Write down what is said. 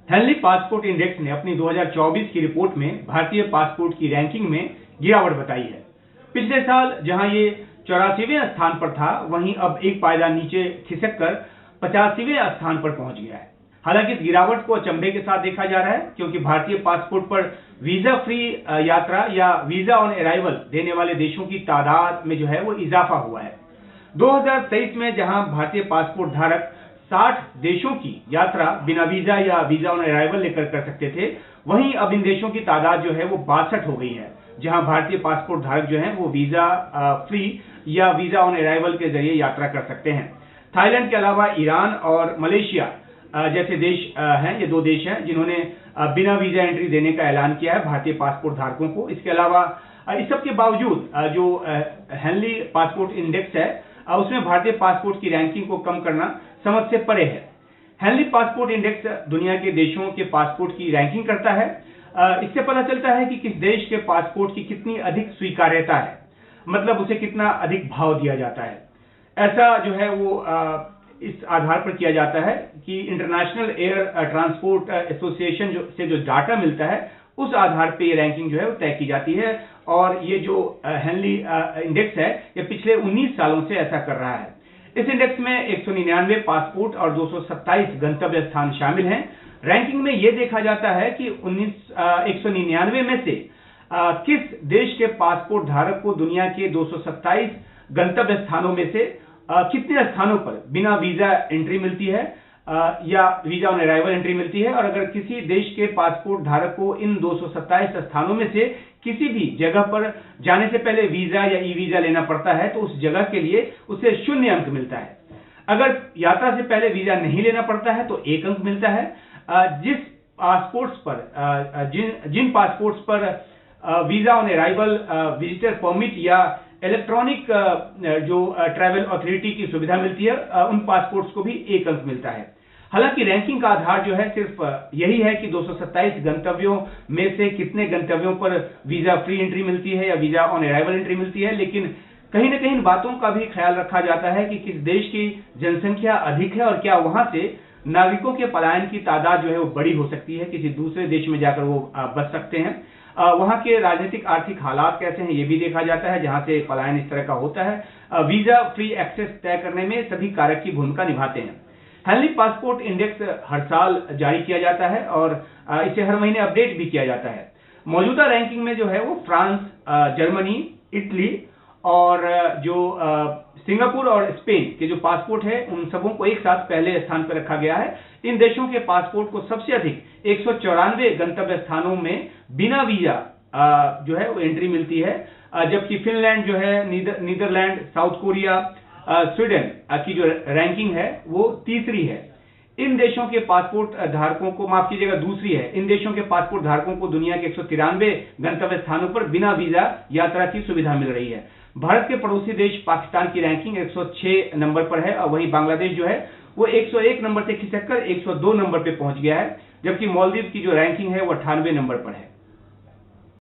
Henley passport index ने अपनी 2024 की रिपोर्ट में भारतीय पासपोर्ट की रैंकिंग में गिरावट बताई है। पिछले साल जहां ये 84वें स्थान पर था, वहीं अब एक पायदान नीचे खिसककर 85वें स्थान पर पहुंच गया है। हालांकि इस गिरावट को अचंभे के साथ देखा जा रहा है, क्योंकि भारतीय पासपोर्ट पर वीजा फ्री यात्रा या वीजा ऑन अराइवल देने वाले देशों की तादाद में जो है वो इजाफा हुआ है। 2023 में जहां भारतीय पासपोर्ट धारक 60 देशों की यात्रा बिना वीजा या वीजा ऑन अराइवल लेकर कर सकते थे, वहीं अब इन देशों की तादाद जो है वो 62 हो गई है, जहां भारतीय पासपोर्ट धारक जो हैं वो वीजा फ्री या वीजा ऑन अराइवल के जरिए यात्रा कर सकते हैं। थाईलैंड के अलावा ईरान और मलेशिया जैसे देश हैं, ये दो देश हैं जिन्होंने बिना वीजा एंट्री देने का ऐलान किया है भारतीय पासपोर्ट धारकों को। इसके अलावा इस सब के बावजूद जो हेनली पासपोर्ट इंडेक्स है उसमें भारतीय पासपोर्ट की रैंकिंग को कम करना समझ से परे है। हेनली पासपोर्ट इंडेक्स दुनिया के देशों के पासपोर्ट की रैंकिंग करता है। इससे पता चलता है कि किस देश के पासपोर्ट की कितनी अधिक स्वीकार्यता है, मतलब उसे कितना अधिक भाव दिया जाता है। ऐसा जो है वो इस आधार पर किया जाता है कि इंटरनेशनल एयर ट्रांसपोर्ट एसोसिएशन से जो डाटा मिलता है उस आधार पर ये रैंकिंग जो है वो तय की जाती है। और ये जो हेनली इंडेक्स है ये पिछले 19 सालों से ऐसा कर रहा है। इस इंडेक्स में 199 पासपोर्ट और 227 गंतव्य स्थान शामिल हैं। रैंकिंग में यह देखा जाता है कि 199 में से किस देश के पासपोर्ट धारक को दुनिया के 227 गंतव्य स्थानों में से कितने स्थानों पर बिना वीजा एंट्री मिलती है या वीजा ऑन अराइवल एंट्री मिलती है। और अगर किसी देश के पासपोर्ट धारक को इन 227 स्थानों में से किसी भी जगह पर जाने से पहले वीजा या ई वीजा लेना पड़ता है तो उस जगह के लिए उसे 0 अंक मिलता है। अगर यात्रा से पहले वीजा नहीं लेना पड़ता है तो 1 अंक मिलता है। जिस पासपोर्ट्स पर जिन पासपोर्ट्स पर visa on arrival, visitor permit या इलेक्ट्रॉनिक जो ट्रैवल अथॉरिटी की सुविधा मिलती है, उन पासपोर्ट्स को भी 1 अंक मिलता है। हालांकि रैंकिंग का आधार जो है सिर्फ यही है कि 227 गंतव्यों में से कितने गंतव्यों पर वीजा फ्री एंट्री मिलती है या वीजा ऑन अराइवल एंट्री मिलती है, लेकिन कहीं ना कहीं इन बातों का भी ख्याल रखा जाता है कि किस देश की जनसंख्या अधिक है और क्या वहां से नागरिकों के पलायन की तादाद जो है वो बड़ी हो सकती है, किसी दूसरे देश में जाकर वो बच सकते हैं। वहां के राजनीतिक आर्थिक हालात कैसे हैं ये भी देखा जाता है, जहां से पलायन इस तरह का होता है। वीजा फ्री एक्सेस तय करने में सभी कारक की भूमिका निभाते हैं। हेनली पासपोर्ट इंडेक्स हर साल जारी किया जाता है और इसे हर महीने अपडेट भी किया जाता है। मौजूदा रैंकिंग में जो है वो फ्रांस, जर्मनी, इटली और जो सिंगापुर और स्पेन के जो पासपोर्ट है उन सबों को एक साथ पहले स्थान पर रखा गया है। इन देशों के पासपोर्ट को सबसे अधिक 194 गंतव्य स्थानों में बिना वीजा जो है वो एंट्री मिलती है, जबकि फिनलैंड जो है, नीदरलैंड, साउथ कोरिया, स्वीडन की जो रैंकिंग है वो तीसरी है। इन देशों के पासपोर्ट धारकों को, माफ कीजिएगा, दूसरी है। इन देशों के पासपोर्ट धारकों को दुनिया के 193 गंतव्य स्थानों पर बिना वीजा यात्रा की सुविधा मिल रही है। भारत के पड़ोसी देश पाकिस्तान की रैंकिंग 106 नंबर पर है और वहीं बांग्लादेश जो है वो 101 नंबर से खिसककर 102 नंबर पे पहुंच गया है, जबकि मालदीव की जो रैंकिंग है वो 98 नंबर पर है।